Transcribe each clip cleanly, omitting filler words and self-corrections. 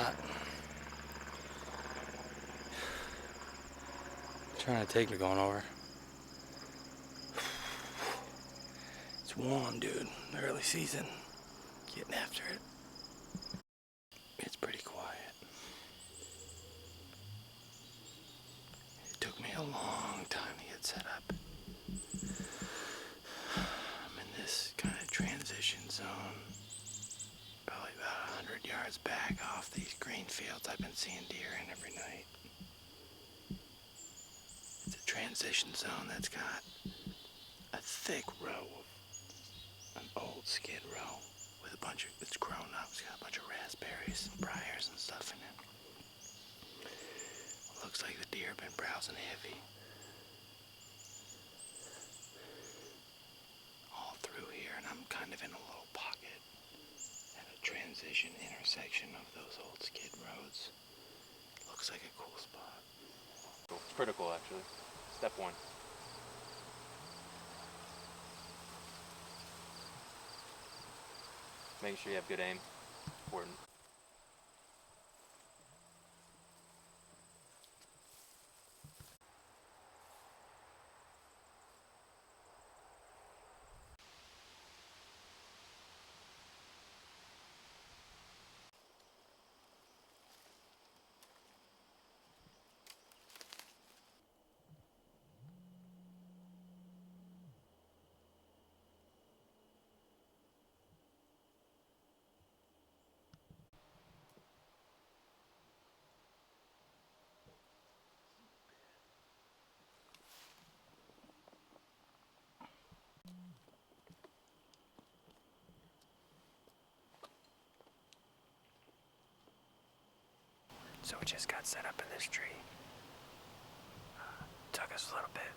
hot. Trying to take me going over. It's warm, dude. Early season. Getting after it. It's pretty quiet. It took me a long time to get set up. I'm in this kind of transition zone. Probably about 100 yards back off these green fields I've been seeing deer in every night. It's a transition zone that's got a thick row of an old skid row with a bunch of, it's grown up, it's got a bunch of raspberries and briars and stuff in it. Looks like the deer have been browsing heavy all through here, and I'm kind of in a little pocket at a transition intersection of those old skid roads. Looks like a cool spot. It's pretty cool, actually. Step one. Making sure you have good aim. Important. So we just got set up in this tree. Took us a little bit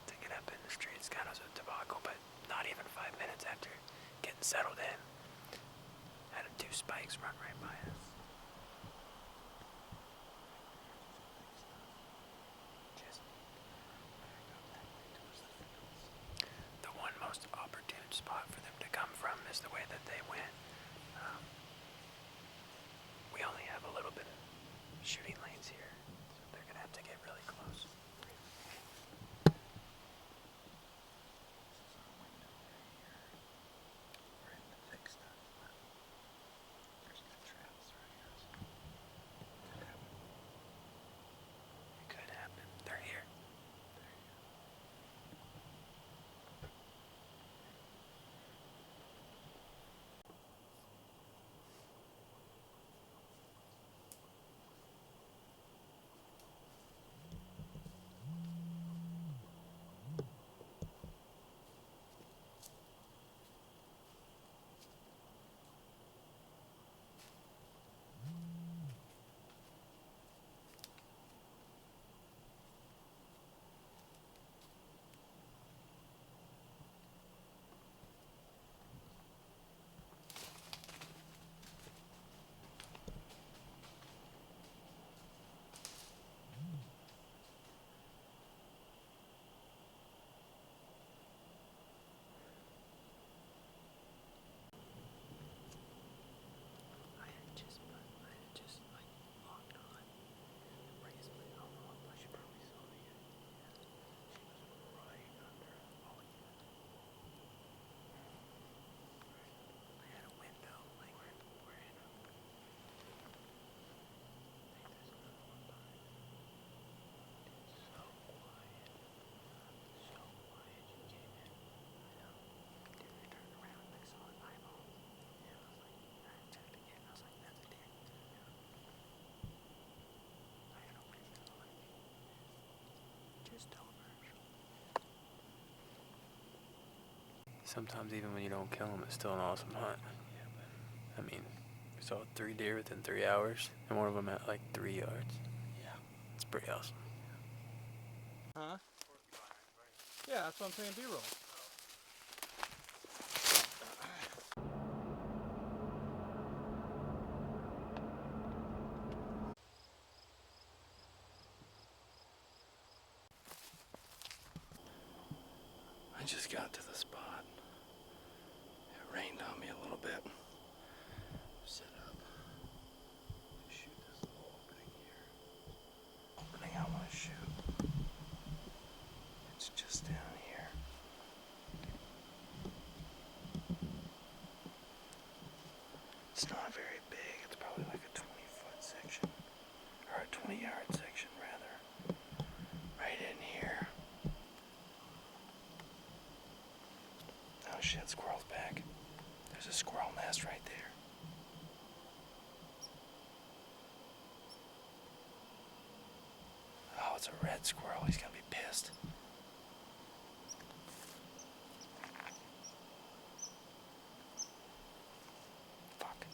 to get up in the tree. It's kind of a debacle, but not even 5 minutes after getting settled in, had 2 spikes run right by us. The one most opportune spot for them to come from is the way that they went. We only have a little bit of shooting lanes here, so they're gonna have to get really close. It could happen. They're here. Sometimes even when you don't kill them, it's still an awesome hunt. I mean, we saw 3 deer within 3 hours, and one of them at like 3 yards. Yeah. It's pretty awesome. Huh? Yeah, that's what I'm saying, B-roll. I just got to the spot. It rained on me a little bit. Set up. Shoot. it's a red squirrel. He's gonna be pissed. Fuck.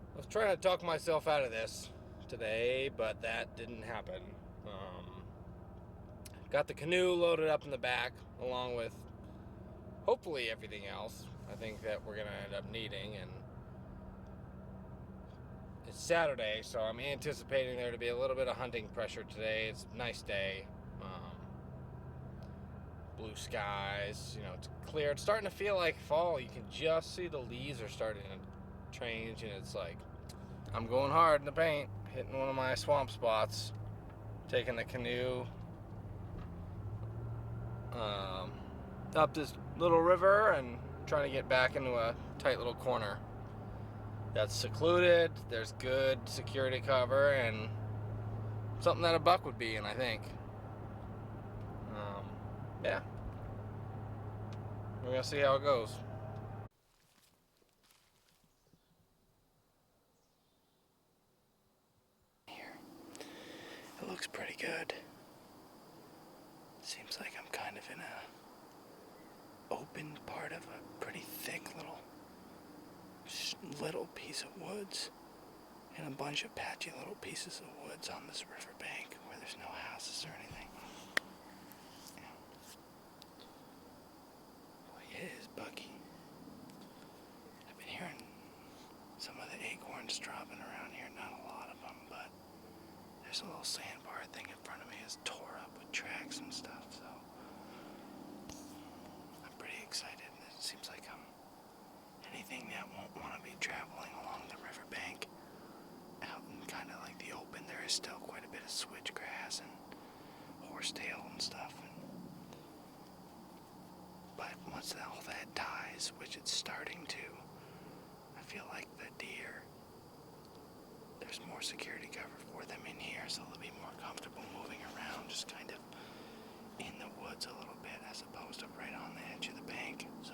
I was trying to talk myself out of this today, but that didn't happen. Got the canoe loaded up in the back, along with hopefully everything else I think that we're going to end up needing. And it's Saturday, so I'm anticipating there to be a little bit of hunting pressure today. It's a nice day. Blue skies, it's clear. It's starting to feel like fall. You can just see the leaves are starting to change, and it's like I'm going hard in the paint, hitting one of my swamp spots, taking the canoe up this little river and trying to get back into a tight little corner that's secluded. There's good security cover and something that a buck would be in, I think. Yeah, we're gonna see how it goes. Here. It looks pretty good. Seems like I'm kind of in a open part of a pretty thick little piece of woods, and a bunch of patchy little pieces of woods on this riverbank where there's no houses or anything. It is buggy. I've been hearing some of the acorns dropping around here, not a lot of them, but there's a little sandbar thing in front of me is tore up with tracks and stuff, so I'm pretty excited. It seems like anything that won't want to be traveling along the riverbank out in kind of like the open. There is still quite a bit of switchgrass and horsetail and stuff, but once all that dies, which it's starting to, I feel like the deer, there's more security cover for them in here, so they'll be more comfortable moving around, just kind of in the woods a little bit, as opposed to right on the edge of the bank. So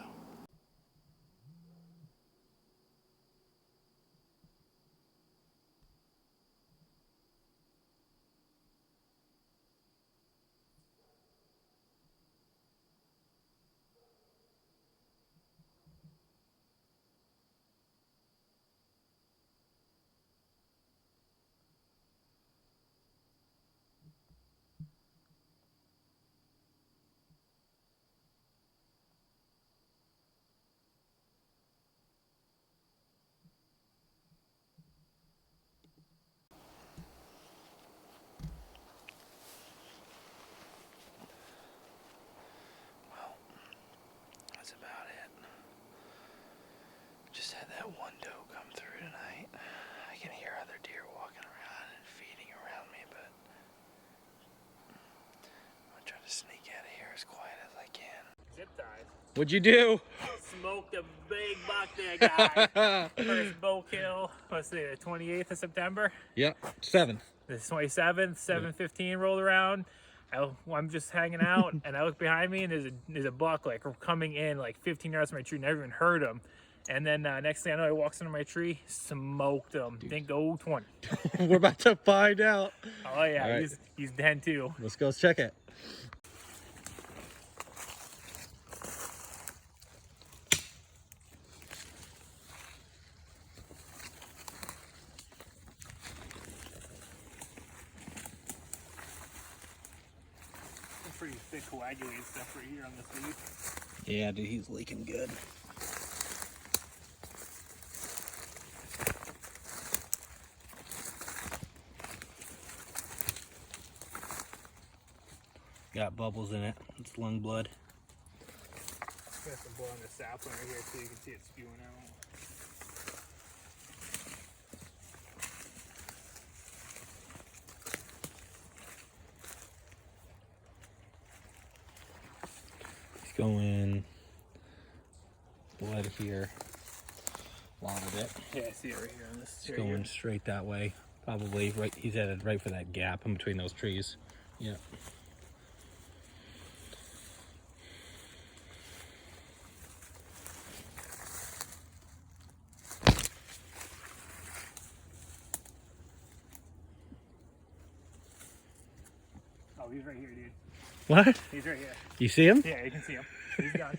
that's about it. Just had that one doe come through tonight. I can hear other deer walking around and feeding around me, but I'm gonna try to sneak out of here as quiet as I can. Zip ties. What'd you do? Smoked a big buck there, guy. First bow kill, what's the 28th of September? Yep, 7th. The 27th, 7:15 rolled around. I'm just hanging out, and I look behind me, and there's a buck like coming in like 15 yards from my tree. Never even heard him. And then next thing I know, he walks into my tree, smoked him. Didn't go 20. We're about to find out. Oh yeah, All right. he's dead too. Let's go check it. Pretty thick coagulated stuff right here on this leaf. Yeah, dude, he's leaking good. Got bubbles in it. It's lung blood. Got some blood on the sapling right here too. You can see it spewing out. He's going blood here. A lot of it. Yeah, I see it right here on this. He's going straight that way. Probably right. He's headed right for that gap in between those trees. Yeah. Oh, he's right here, dude. What? He's right here. You see him? Yeah, you can see him. He's gone.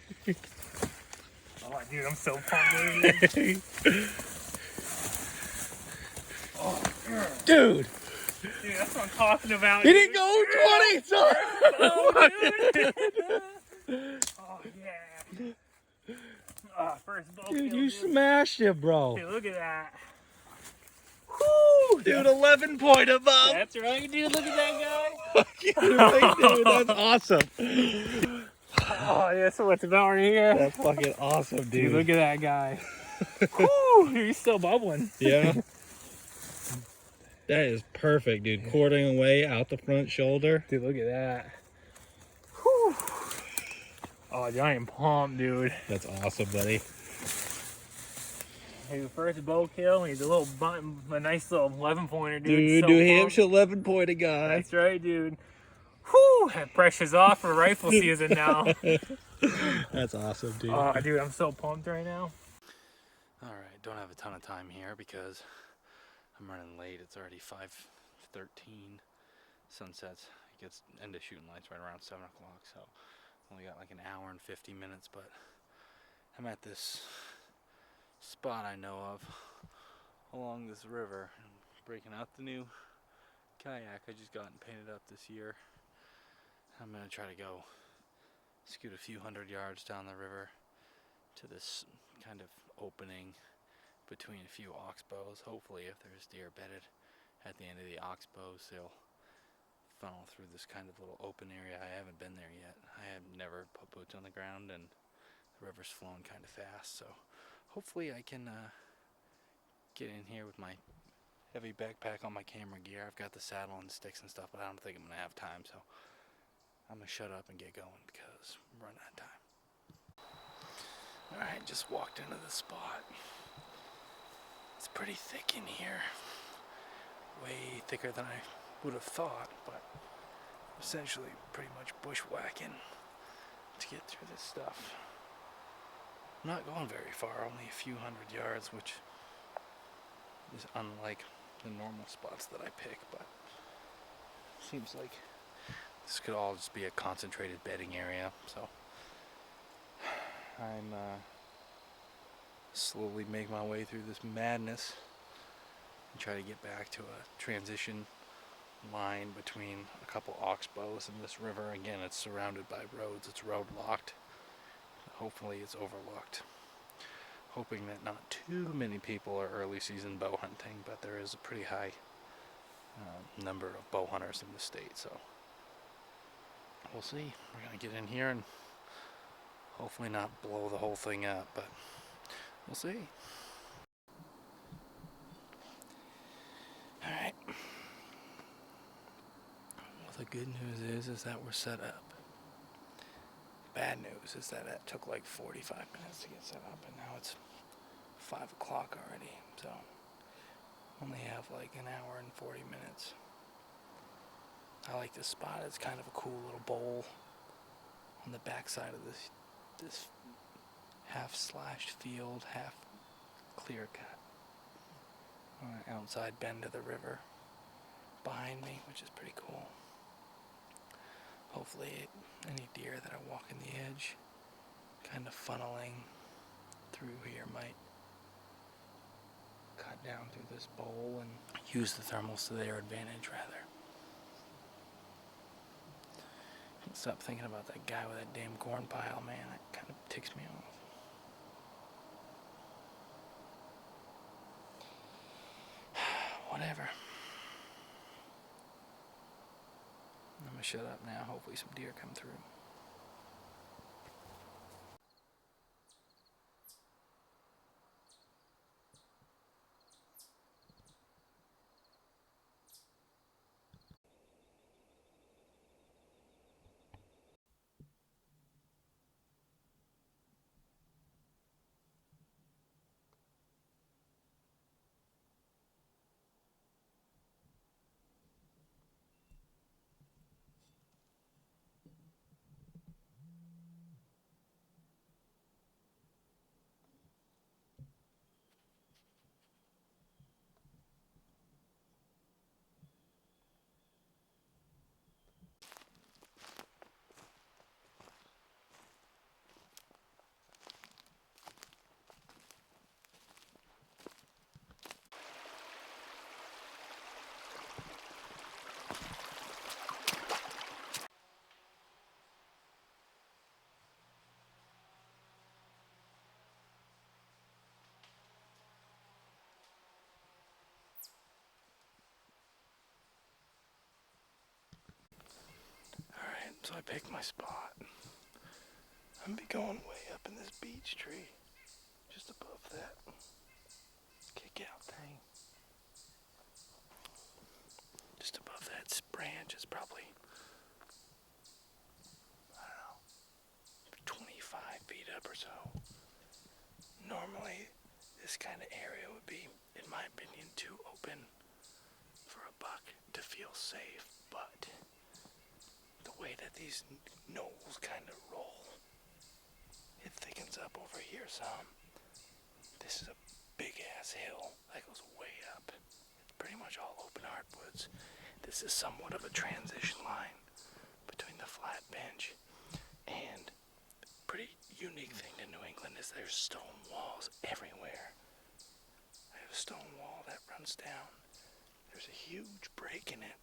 Oh, dude, I'm so pumped, dude. Oh, Dude, dude, that's what I'm talking about. he dude. didn't go 20. So. Oh, dude. Oh, yeah. Oh, first ball Dude, kill, you dude. smashed it, bro. Dude, look at that. Woo, dude, 11 point above. That's right, dude. Look at that guy. Dude, that's awesome. Oh, that's what it's about right here. That's fucking awesome, Dude, dude. look at that guy. Woo, dude, he's still bubbling. Yeah. That is perfect, dude. Cording away out the front shoulder. Dude, look at that. Whew. Oh, dude, I am pumped, dude. That's awesome, buddy. Hey, first bow kill. He's a little button, a nice little 11-pointer, dude. Dude, So New pumped. Hampshire 11-pointer guy. That's right, dude. Whew, that pressure's off for rifle season now. That's awesome, dude. Oh, dude, I'm so pumped right now. All right, don't have a ton of time here because I'm running late. It's already 5:13. Sunsets. It gets into shooting lights right around 7 o'clock, so only got like an hour and 50 minutes. But I'm at this spot I know of along this river. I'm breaking out the new kayak I just got and painted up this year. I'm gonna try to go scoot a few hundred yards down the river to this kind of opening between a few oxbows. Hopefully, if there's deer bedded at the end of the oxbows, they'll funnel through this kind of little open area. I haven't been there yet. I have never put boots on the ground, and the river's flowing kind of fast, so hopefully I can get in here with my heavy backpack on my camera gear. I've got the saddle and sticks and stuff, but I don't think I'm gonna have time, so I'm gonna shut up and get going because I'm running out of time. Alright, just walked into the spot. It's pretty thick in here. Way thicker than I would have thought, but essentially pretty much bushwhacking to get through this stuff. I'm not going very far, only a few hundred yards, which is unlike the normal spots that I pick, but seems like this could all just be a concentrated bedding area, so I'm slowly make my way through this madness and try to get back to a transition line between a couple oxbows and this river. Again, it's surrounded by roads, it's road locked. Hopefully it's overlooked. Hoping that not too many people are early season bow hunting, but there is a pretty high number of bow hunters in the state, so we'll see. We're gonna get in here and hopefully not blow the whole thing up, but we'll see. Alright. Well, the good news is that we're set up. Bad news is that it took like 45 minutes to get set up, and now it's 5 o'clock already, so only have like an hour and 40 minutes. I like this spot. It's kind of a cool little bowl on the backside of this half slashed field, half clear cut on an outside bend of the river behind me, which is pretty cool. Hopefully any deer that are walking the edge, kind of funneling through here, might cut down through this bowl and use the thermals to their advantage, rather. Can't stop thinking about that guy with that damn corn pile, man. That kind of ticks me off. Whatever. I'm gonna shut up now. Hopefully some deer come through. Alright, so I picked my spot. I'm gonna be going way up in this beech tree. Just above that kick out thing. Just above that branch is probably, I don't know, 25 feet up or so. Normally, this kind of area would be, in my opinion, too open for a buck to feel safe, but the way that these knolls kind of roll, it thickens up over here some. This is a big ass hill that goes way up. It's pretty much all open hardwoods. This is somewhat of a transition line between the flat bench and pretty unique thing to New England is there's stone walls everywhere. I have a stone wall that runs down. There's a huge break in it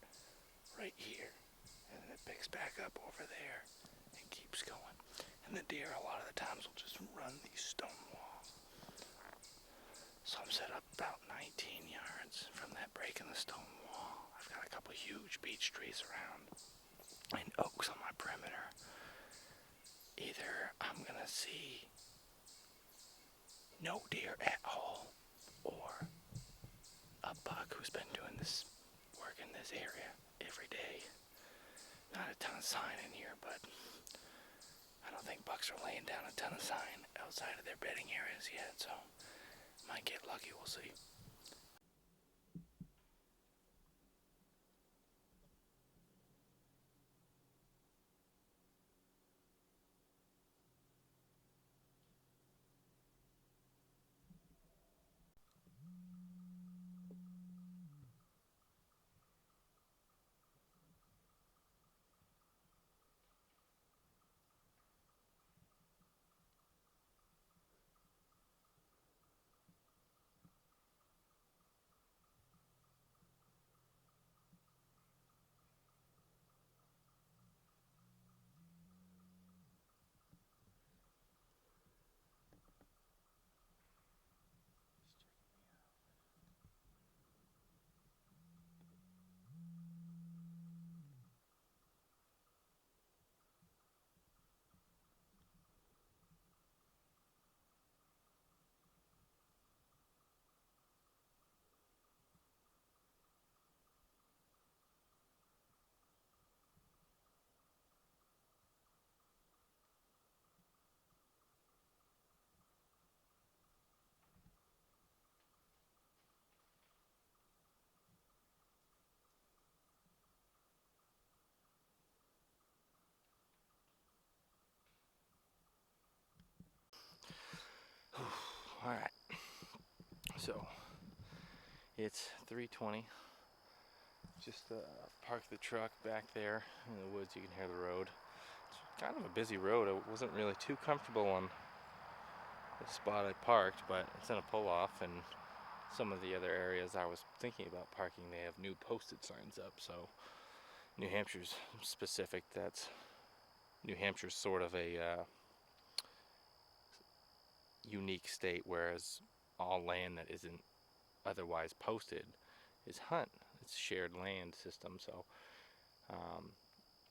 right here, and then it picks back up over there and keeps going. And the deer a lot of the times will just run these stone walls. So I'm set up about 19 yards from that break in the stone wall. I've got a couple huge beech trees around and oaks on my perimeter. Either I'm gonna see no deer at all, or a buck who's been doing this work in this area every day. Not a ton of sign in here, but I don't think bucks are laying down a ton of sign outside of their bedding areas yet, so might get lucky, we'll see. Alright, so it's 3:20. Just parked the truck back there in the woods. You can hear the road. It's kind of a busy road. I wasn't really too comfortable on the spot I parked, but it's in a pull-off, and some of the other areas I was thinking about parking, they have new posted signs up. So New Hampshire's specific. That's New Hampshire's sort of a unique state, whereas all land that isn't otherwise posted is hunt. It's shared land system. So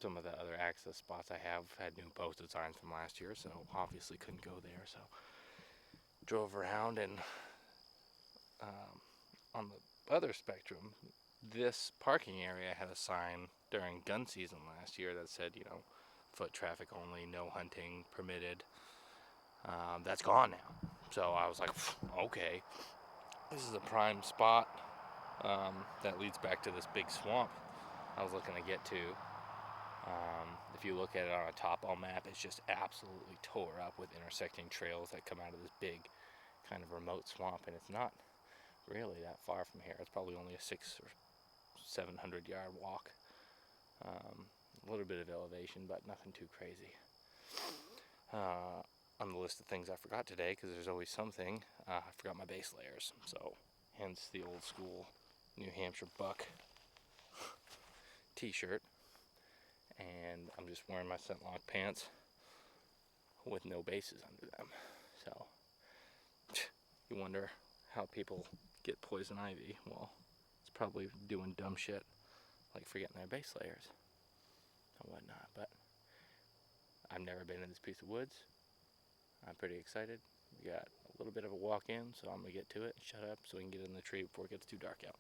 some of the other access spots I have had new posted signs from last year, so obviously couldn't go there. So drove around, and on the other spectrum, this parking area had a sign during gun season last year that said, foot traffic only, no hunting permitted. That's gone now. So I was like, okay, this is a prime spot that leads back to this big swamp I was looking to get to. If you look at it on a topo map, it's just absolutely tore up with intersecting trails that come out of this big kind of remote swamp, and it's not really that far from here. It's probably only a 600 or 700 yard walk. A little bit of elevation, but nothing too crazy. On the list of things I forgot today, because there's always something, I forgot my base layers, so hence the old school New Hampshire buck t-shirt, and I'm just wearing my scent-lock pants with no bases under them. So you wonder how people get poison ivy. Well, it's probably doing dumb shit like forgetting their base layers and whatnot. But I've never been in this piece of woods. I'm pretty excited. We got a little bit of a walk in, so I'm gonna get to it and shut up so we can get in the tree before it gets too dark out.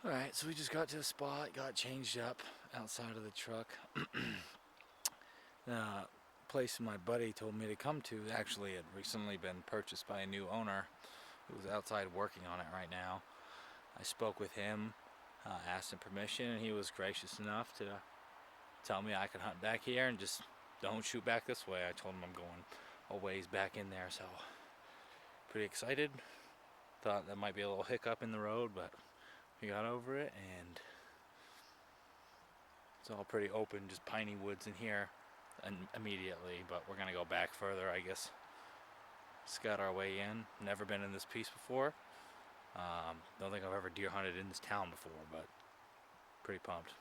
Alright, so we just got to a spot, got changed up outside of the truck. The place my buddy told me to come to actually had recently been purchased by a new owner who was outside working on it right now. I spoke with him, asked him permission, and he was gracious enough to tell me I could hunt back here and just don't shoot back this way. I told him I'm going a ways back in there, so pretty excited. Thought that might be a little hiccup in the road, but we got over it, and it's all pretty open, just piney woods in here and immediately, but we're gonna go back further, I guess. Scout our way in. Never been in this piece before. Don't think I've ever deer hunted in this town before, but pretty pumped.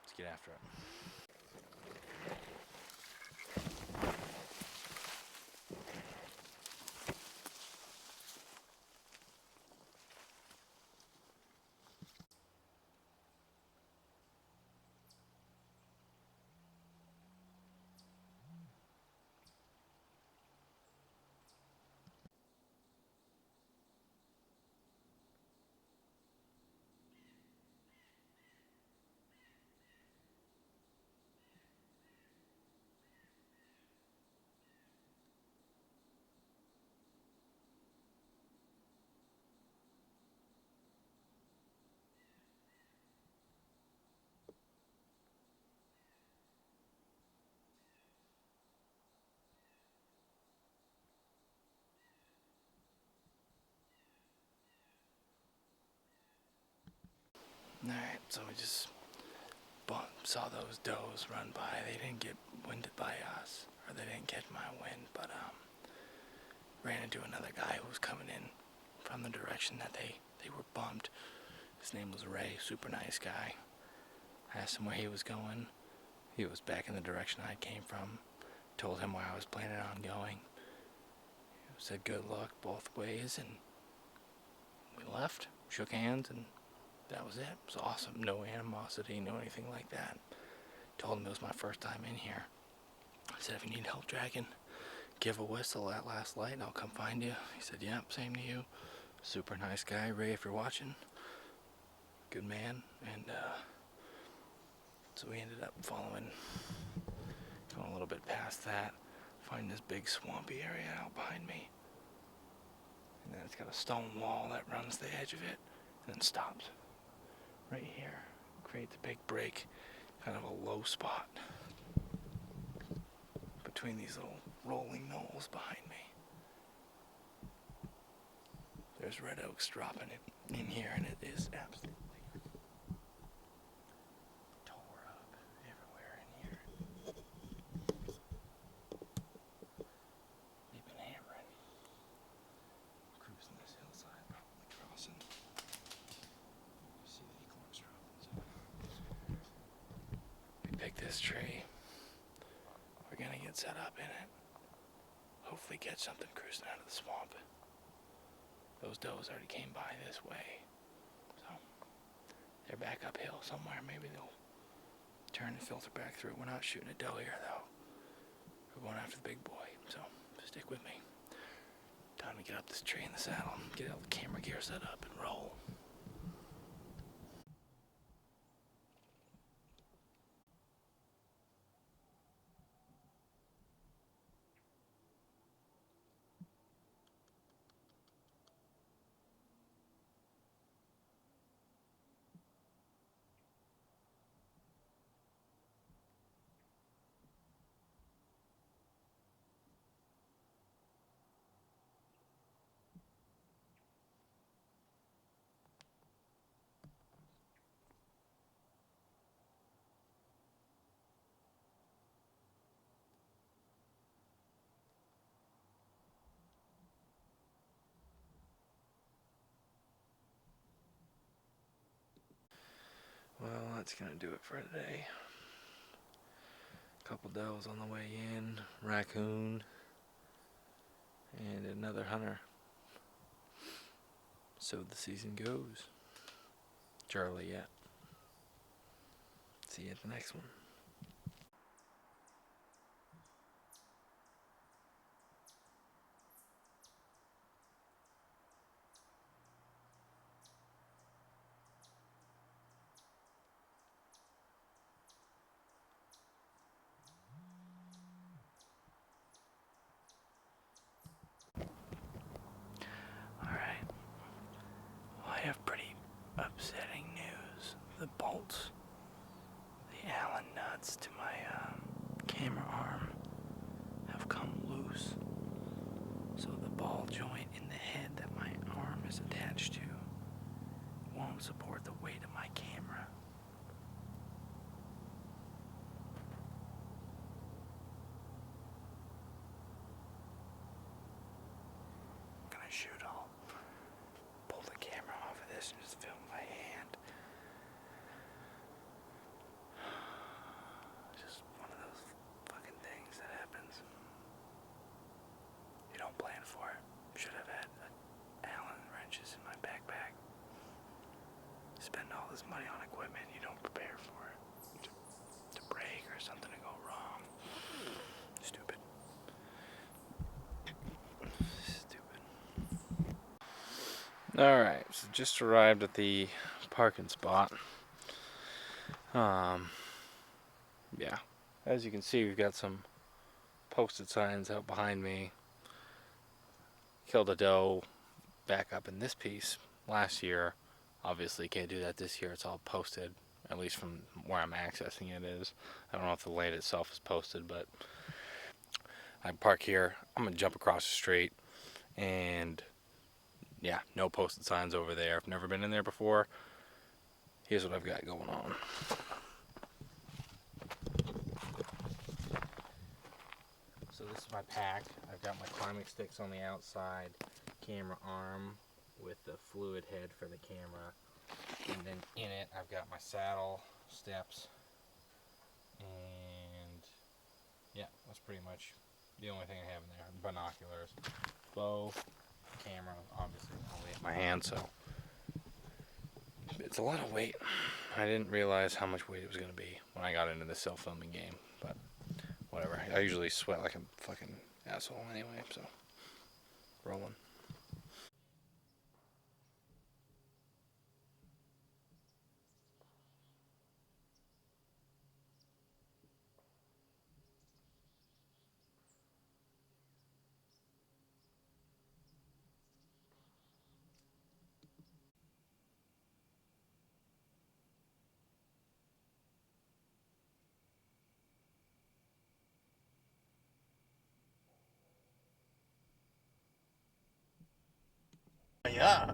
Let's get after it. Alright, so we just saw those does run by. They didn't get winded by us, or they didn't catch my wind, but ran into another guy who was coming in from the direction that they were bumped. His name was Ray, super nice guy. I asked him where he was going. He was back in the direction I came from. Told him where I was planning on going. He said good luck both ways, and we left, shook hands, and that was it. It was awesome. No animosity, no anything like that. Told him it was my first time in here. I said, if you need help dragging, give a whistle at last light and I'll come find you. He said, yep, same to you. Super nice guy. Ray, if you're watching, good man. And so we ended up going a little bit past that, find this big swampy area out behind me. And then it's got a stone wall that runs the edge of it and then stops right here. Creates a big break, kind of a low spot between these little rolling knolls behind me. There's red oaks dropping it in here, and it is absolutely tore up everywhere in here. They've been hammering. Cruising this hillside, probably crossing. You see the acorns dropping. So we picked this tree. We're gonna get set up in it. Hopefully catch something cruising out of the swamp. Those does already came by this way. So they're back uphill somewhere. Maybe they'll turn and filter back through. We're not shooting a doe here though. We're going after the big boy. So stick with me. Time to get up this tree in the saddle, get all the camera gear set up and roll. Well, that's gonna do it for today. Couple does on the way in, raccoon, and another hunter. So the season goes. Charlie yet. See you at the next one. Alright. Well, I have pretty upsetting news. The bolts, the Allen nuts to my camera arm have come loose. So the ball joint in the head that my arm is attached to won't support the weight of my camera. I'm gonna shoot. I'll pull the camera off of this and just film by hand. Just one of those fucking things that happens. You don't plan for it. Should have had Allen wrenches in my backpack. Spend all this money on equipment you don't prepare for it. To break or something to go wrong. Stupid. Stupid. Alright, so just arrived at the parking spot. Yeah. As you can see, we've got some posted signs out behind me. Killed a doe back up in this piece last year. Obviously can't do that this year. It's all posted, at least from where I'm accessing it is. I don't know if the land itself is posted, but I park here. I'm gonna jump across the street, and yeah, no posted signs over there. I've never been in there before. Here's what I've got going on. So this is my pack. I've got my climbing sticks on the outside, camera arm with the fluid head for the camera, and then in it I've got my saddle, steps, and yeah, that's pretty much the only thing I have in there. Binoculars, bow, camera, obviously only in my hand, so it's a lot of weight. I didn't realize how much weight it was going to be when I got into the self-filming game, but whatever. I usually sweat like a fucking asshole anyway, so rolling. Yeah.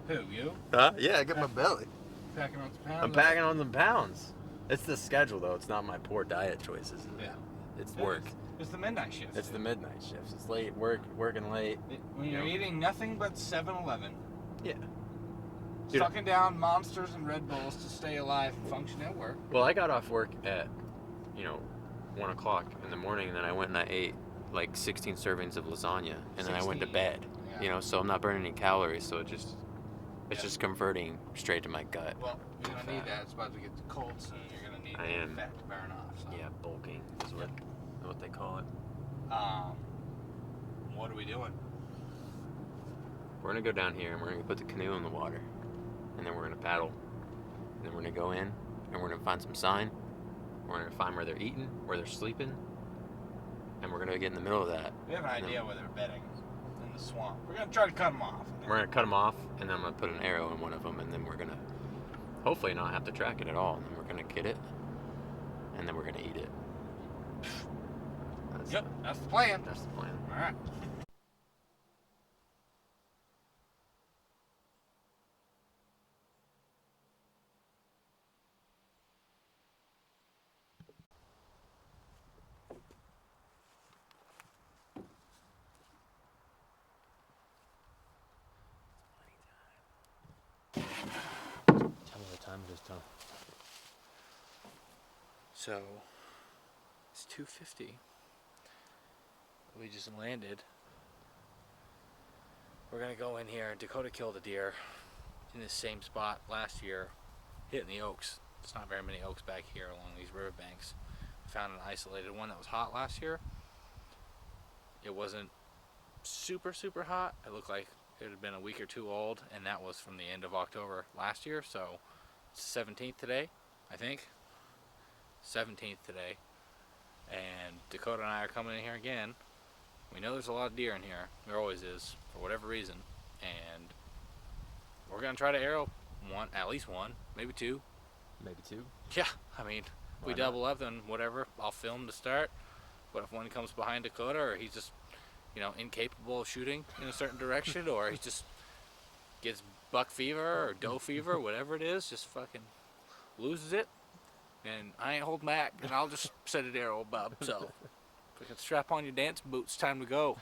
Who, you? Huh? Yeah, I got my belly. Packing on some pounds? I'm packing on some pounds. It's the schedule, though. It's not my poor diet choices. Yeah. It's work. It's the midnight shift. It's the midnight shifts. It's late, working late. When you're eating nothing but 7-Eleven. Yeah. Sucking down Monsters and Red Bulls to stay alive and function at work. Well, I got off work at, 1 o'clock in the morning, and then I went and I ate like 16 servings of lasagna, and then I went to 16. bed. Yeah. So I'm not burning any calories, so it's just converting straight to my gut. Well, you're gonna need that. It's about to get cold soon. You're gonna need the fat to burn off. So. Yeah, bulking is what they call it. What are we doing? We're gonna go down here and we're gonna put the canoe in the water, and then we're gonna paddle, and then we're gonna go in and we're gonna find some sign. We're gonna find where they're eating, where they're sleeping, and we're gonna get in the middle of that. We have an idea where they're bedding in the swamp. We're gonna try to cut them off. We're gonna cut them off, and then I'm gonna put an arrow in one of them, and then we're gonna hopefully not have to track it at all. And then we're gonna get it, and then we're gonna eat it. That's the plan. That's the plan. All right. Tell me what time it is, Tom. So, it's 2:50. We just landed. We're gonna go in here. Dakota killed a deer in the same spot last year, hitting the oaks. There's not very many oaks back here along these riverbanks. Found an isolated one that was hot last year. It wasn't super hot. It looked like it had been a week or two old, and that was from the end of October last year. So it's 17th today, I think. 17th today, and Dakota and I are coming in here again. We know there's a lot of deer in here. There always is, for whatever reason, and we're gonna try to arrow one, at least one, maybe two. Maybe two. Yeah, I mean, if we double up, then whatever. I'll film to start. But if one comes behind Dakota, or he's just, incapable of shooting in a certain direction, or he just gets buck fever or doe fever, whatever it is, just fucking loses it. And I ain't holding back, and I'll just set it there, old bub. So, if we can strap on your dance boots, time to go.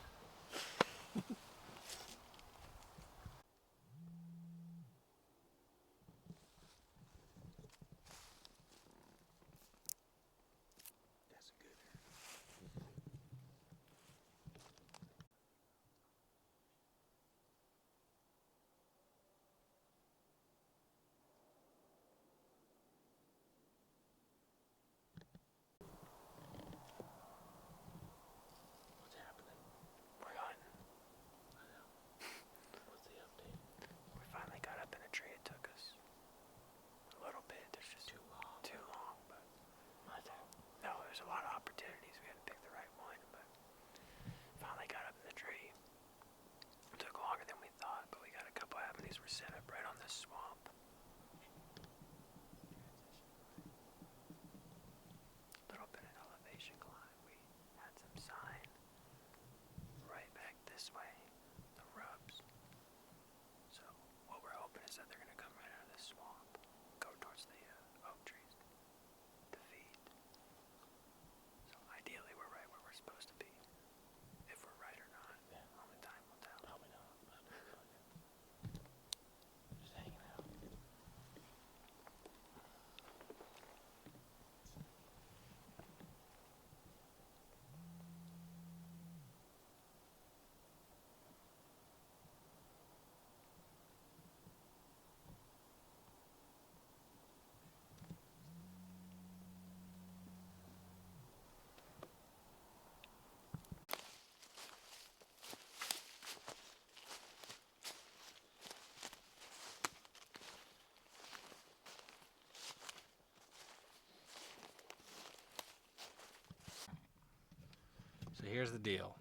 So here's the deal.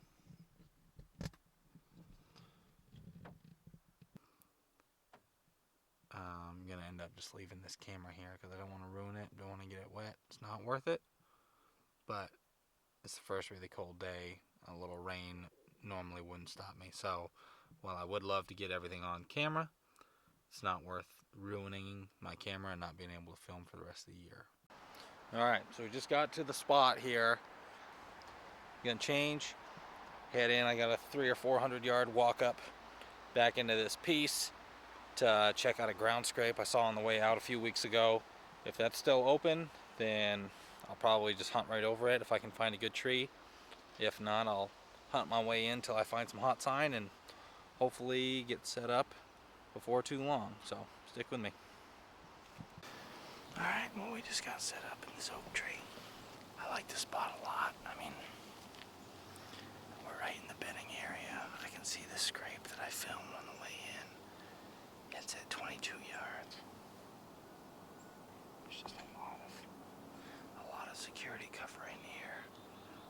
I'm going to end up just leaving this camera here because I don't want to ruin it. Don't want to get it wet. It's not worth it. But it's the first really cold day. A little rain normally wouldn't stop me. So while I would love to get everything on camera, it's not worth ruining my camera and not being able to film for the rest of the year. Alright, so we just got to the spot here. Gonna change, head in. I got a 300 or 400 yard walk up back into this piece to check out a ground scrape I saw on the way out a few weeks ago. If that's still open, then I'll probably just hunt right over it if I can find a good tree. If not, I'll hunt my way in till I find some hot sign and hopefully get set up before too long. So stick with me. Alright, well, we just got set up in this oak tree. I like this spot a lot. I mean, we're right in the bedding area. I can see the scrape that I filmed on the way in. It's at 22 yards. There's just a lot of security cover in here,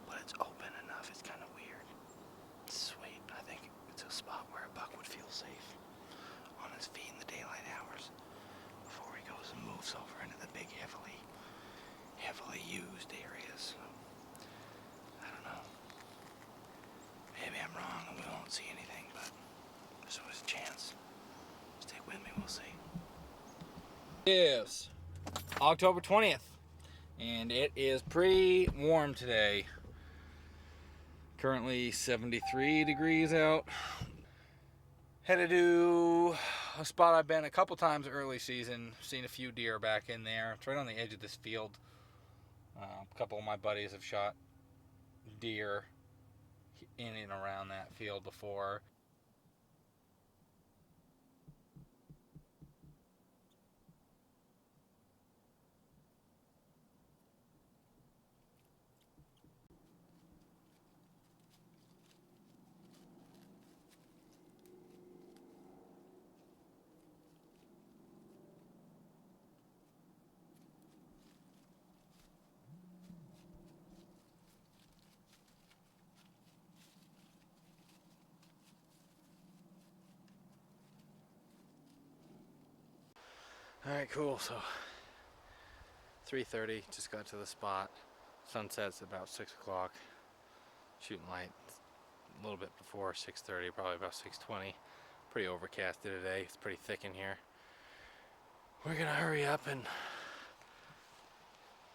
but it's open enough. It's kind of weird. It's sweet. I think it's a spot where a buck would feel safe on his feet in the daylight hours before he goes and moves over into the big heavily used areas. I don't know. Maybe I'm wrong and we won't see anything, but there's always a chance. Stick with me, we'll see. It is October 20th, and it is pretty warm today. Currently 73 degrees out. Headed to a spot I've been a couple times early season. Seen a few deer back in there. It's right on the edge of this field. A couple of my buddies have shot deer in and around that field before. Alright, cool. So 3:30, just got to the spot. Sunset's about 6 o'clock. Shooting light a little bit before 6:30, probably about 6:20. Pretty overcasted today. It's pretty thick in here. We're gonna hurry up and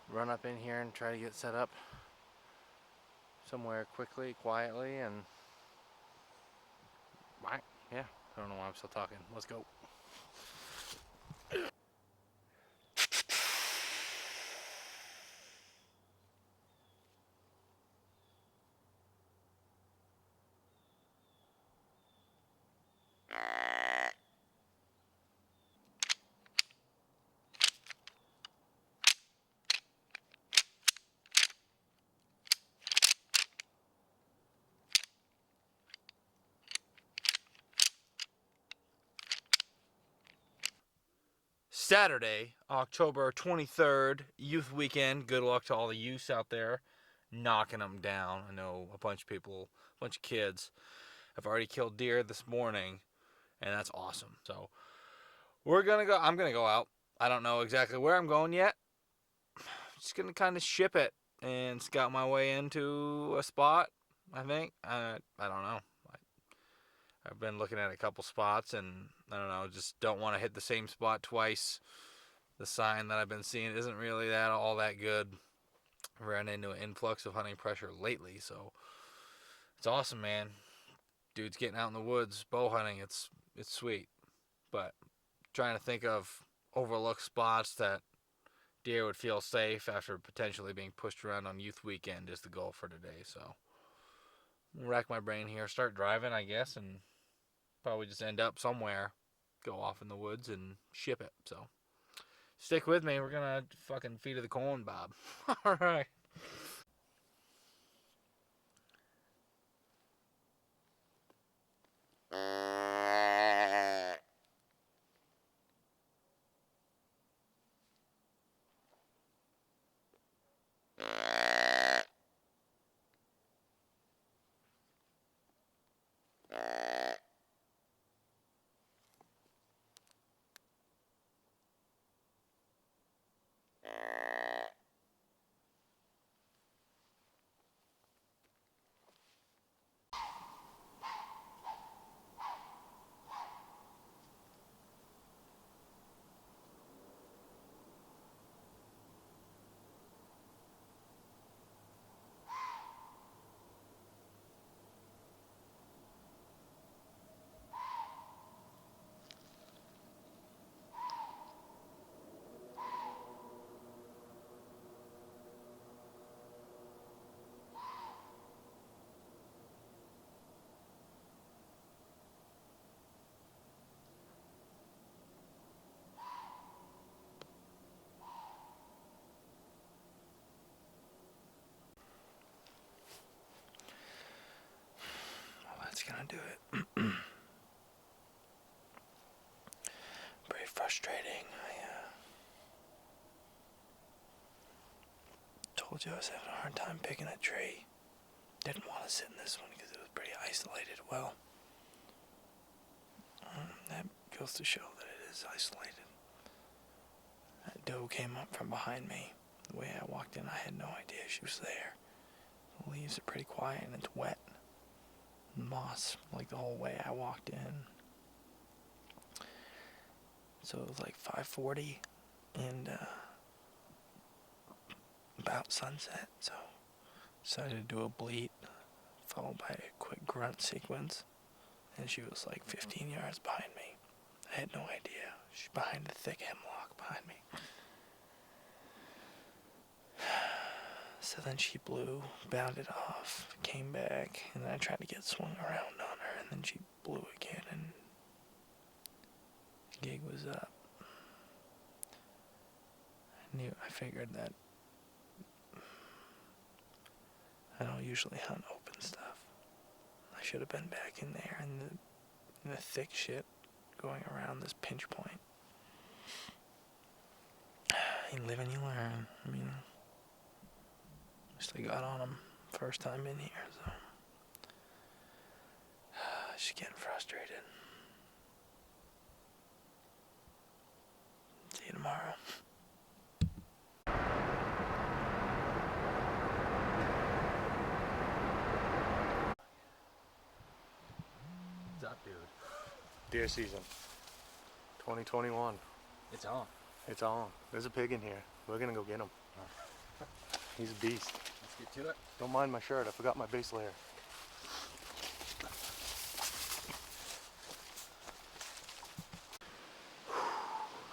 run up in here and try to get set up somewhere quickly, quietly, and yeah, I don't know why I'm still talking. Let's go. Saturday, October 23rd, youth weekend. Good luck to all the youths out there knocking them down. I know a bunch of kids have already killed deer this morning, and that's awesome. So I'm gonna go out. I don't know exactly where I'm going yet. Just gonna kind of ship it and scout my way into a spot, I think. I don't know. I've been looking at a couple spots, and I don't know, just don't want to hit the same spot twice. The sign that I've been seeing isn't really all that good. Ran into an influx of hunting pressure lately, so it's awesome, man. Dude's getting out in the woods, bow hunting. It's sweet, but trying to think of overlooked spots that deer would feel safe after potentially being pushed around on youth weekend is the goal for today. So rack my brain here, start driving, I guess, and probably just end up somewhere, go off in the woods and ship it. So stick with me. We're gonna fucking feed of the corn, Bob. All right. want to do it. Pretty frustrating. I told you I was having a hard time picking a tree. Didn't want to sit in this one because it was pretty isolated. Well, that goes to show that it is isolated. That doe came up from behind me. The way I walked in, I had no idea she was there. The leaves are pretty quiet and it's wet. Moss, like the whole way I walked in. So it was like 5:40 and about sunset. So decided to do a bleat, followed by a quick grunt sequence. And she was like 15 yards behind me. I had no idea. She's behind the thick hemlock behind me. So then she blew, bounded off, came back, and then I tried to get swung around on her, and then she blew again, and the gig was up. I figured that I don't usually hunt open stuff. I should have been back in there in the thick shit going around this pinch point. You live and you learn. I mean, I got on him first time in here, so she's getting frustrated. See you tomorrow. What's up, dude? Deer season, 2021. It's on. It's on. There's a pig in here. We're gonna go get him. He's a beast. Let's get to it. Don't mind my shirt. I forgot my base layer.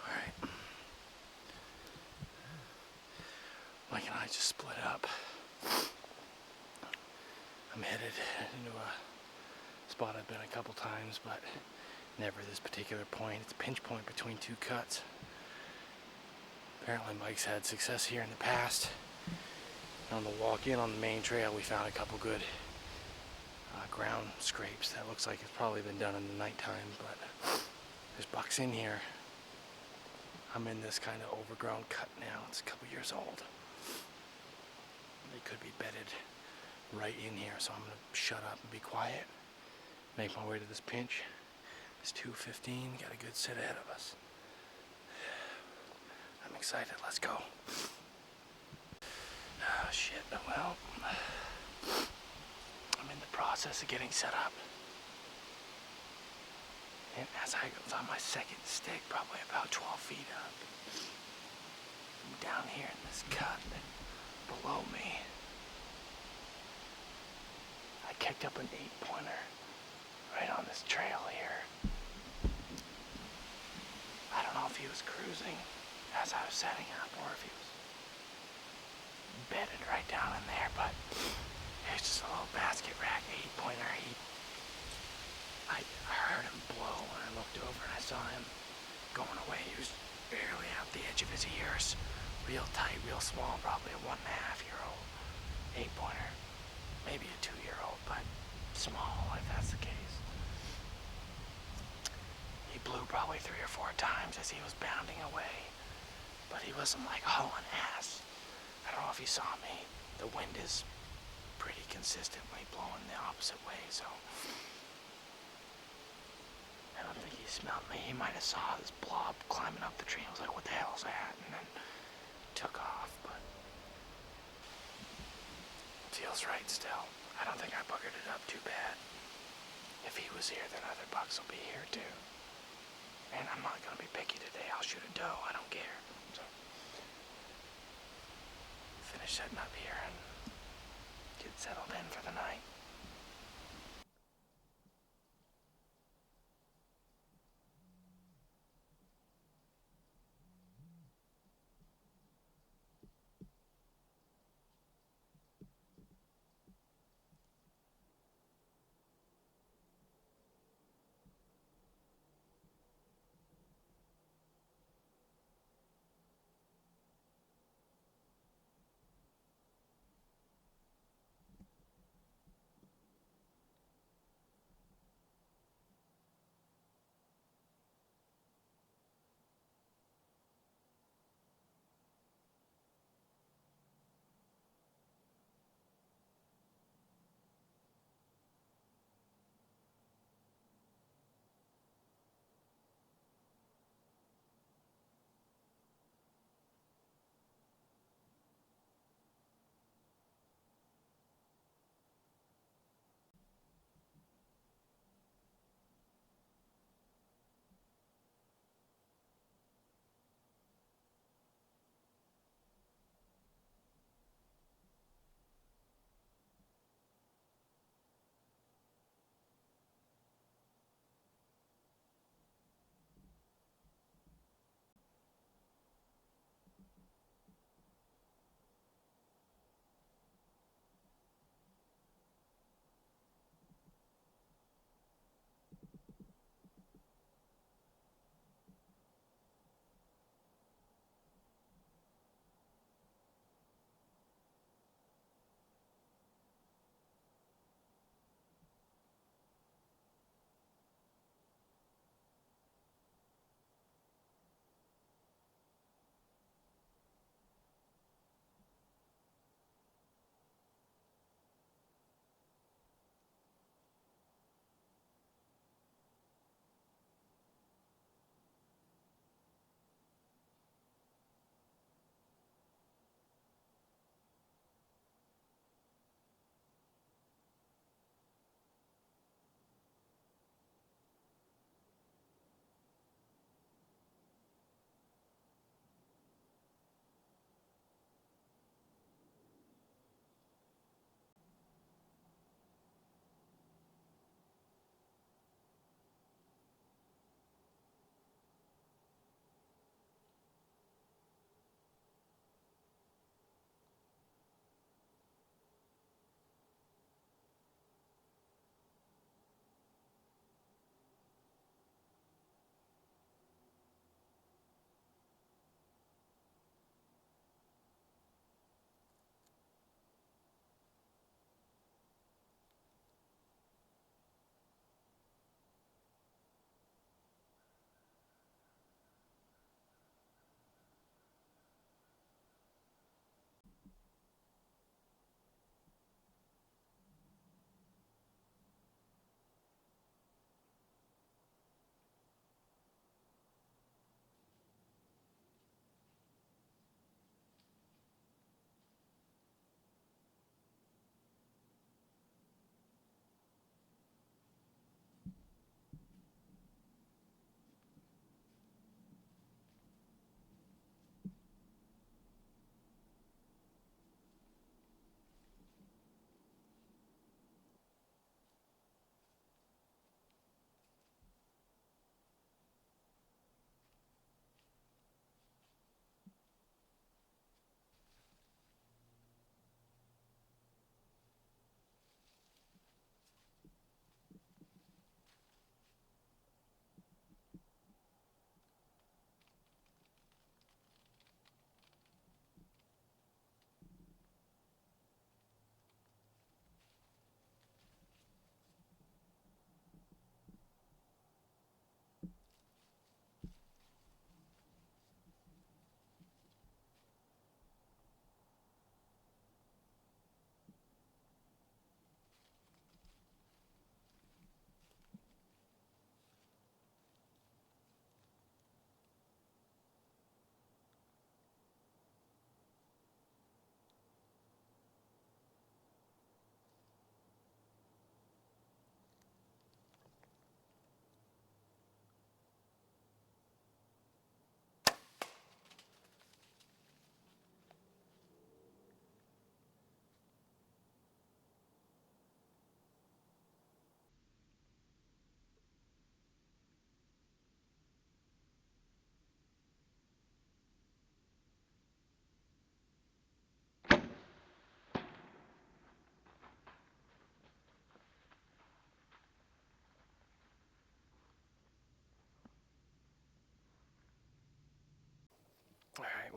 Alright. Mike and I just split up. I'm headed into a spot I've been a couple times, but never this particular point. It's a pinch point between two cuts. Apparently Mike's had success here in the past. On the walk in on the main trail, we found a couple good ground scrapes. That looks like it's probably been done in the nighttime, but there's bucks in here. I'm in this kind of overgrown cut now. It's a couple years old. They could be bedded right in here, so I'm gonna shut up and be quiet. Make my way to this pinch. It's 2:15. Got a good set ahead of us. I'm excited. Let's go. Oh, shit. Well, I'm in the process of getting set up. And as I was on my second stick, probably about 12 feet up, I'm down here in this cut below me. I kicked up an 8-pointer right on this trail here. I don't know if he was cruising as I was setting up or if he was bedded right down in there, but it was just a little basket rack 8-pointer. I heard him blow when I looked over and I saw him going away. He was barely out the edge of his ears. Real tight, real small, probably a 1.5-year-old 8-pointer. Maybe a 2-year-old, but small if that's the case. He blew probably 3 or 4 times as he was bounding away, but he wasn't like hauling ass. I don't know if he saw me. The wind is pretty consistently blowing the opposite way, so I don't think he smelled me. He might have saw this blob climbing up the tree and was like, what the hell is that? And then took off, but feels right still. I don't think I buggered it up too bad. If he was here, then other bucks will be here too. And I'm not gonna be picky today. I'll shoot a doe. I don't care. So finish setting up here and get settled in for the night.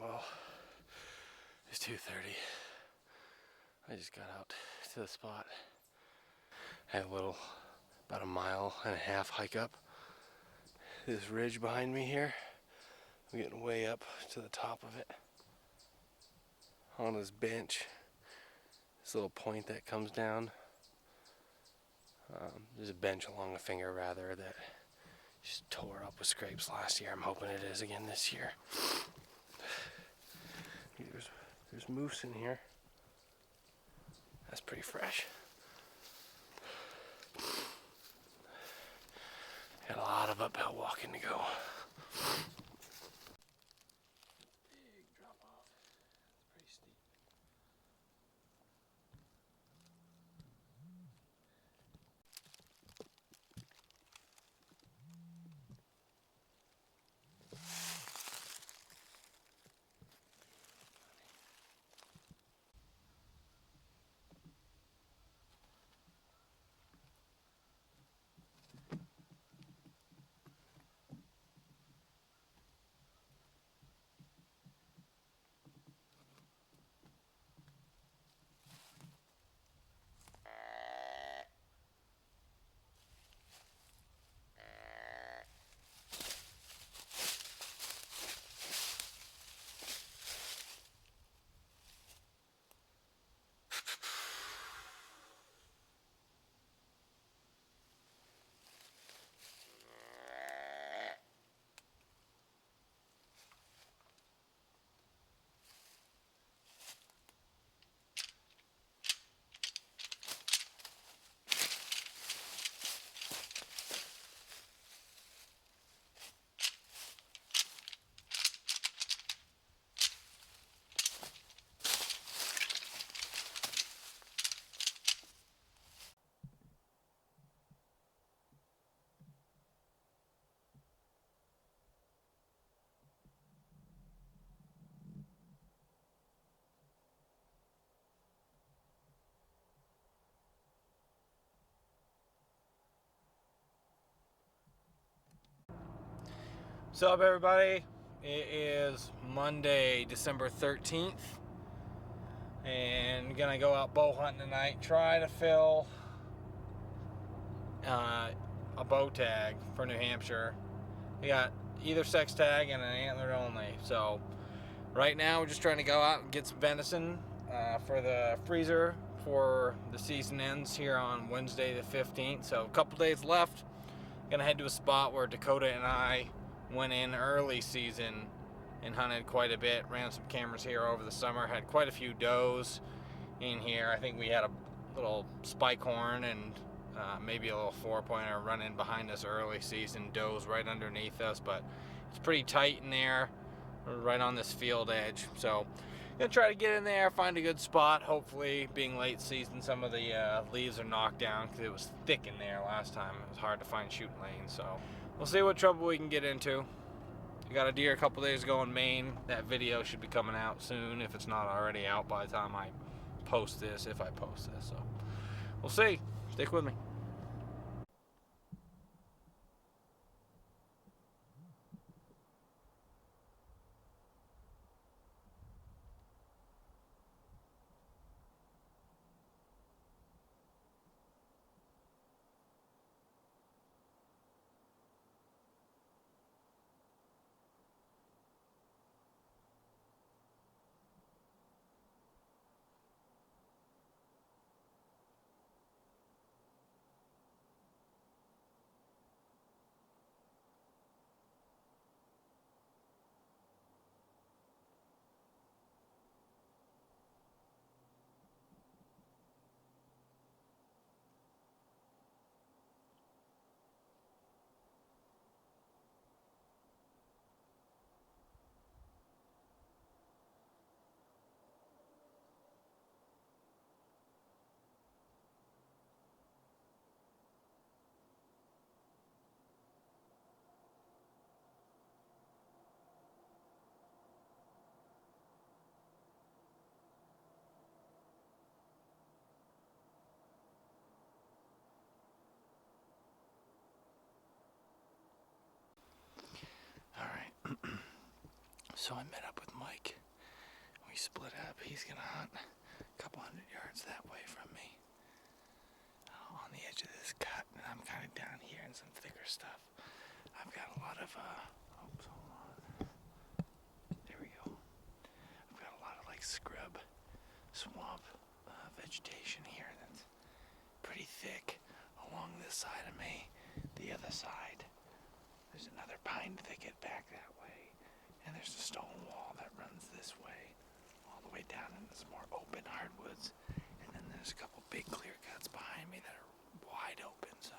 Well, it's 2:30. I just got out to the spot. I had a little, about a mile and a half hike up this ridge behind me here. I'm getting way up to the top of it. On this bench, this little point that comes down. There's a bench along the finger rather that just tore up with scrapes last year. I'm hoping it is again this year. There's moose in here. That's pretty fresh. Got a lot of uphill walking to go. Big drop off. It's pretty steep. What's up, everybody? It is Monday, December 13th, and gonna go out bow hunting tonight. Try to fill a bow tag for New Hampshire. We got either sex tag and an antlered only. So right now we're just trying to go out and get some venison for the freezer for the season ends here on Wednesday the 15th. So a couple days left. Gonna head to a spot where Dakota and I went in early season and hunted quite a bit. Ran some cameras here over the summer. Had quite a few does in here. I think we had a little spike horn and maybe a little 4-pointer running behind us early season. Does right underneath us, but it's pretty tight in there, right on this field edge. So gonna try to get in there, find a good spot. Hopefully, being late season, some of the leaves are knocked down because it was thick in there last time. It was hard to find shooting lanes. So we'll see what trouble we can get into. We got a deer a couple days ago in Maine. That video should be coming out soon if it's not already out by the time I post this, if I post this. So we'll see. Stick with me. So I met up with Mike. We split up. He's gonna hunt a couple 100 yards that way from me. On the edge of this cut, and I'm kind of down here in some thicker stuff. I've got a lot of, oops, hold on. There we go. I've got a lot of like scrub, swamp vegetation here that's pretty thick along this side of me. The other side, there's another pine thicket back that way, and there's a stone wall that runs this way, all the way down into some more open hardwoods, and then there's a couple big clear cuts behind me that are wide open. So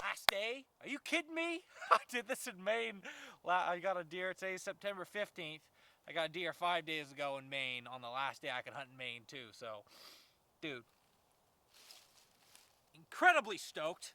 Last day? Are you kidding me? I did this in Maine. I got a deer, today's September 15th. I got a deer 5 days ago in Maine on the last day I could hunt in Maine too. So, dude, incredibly stoked.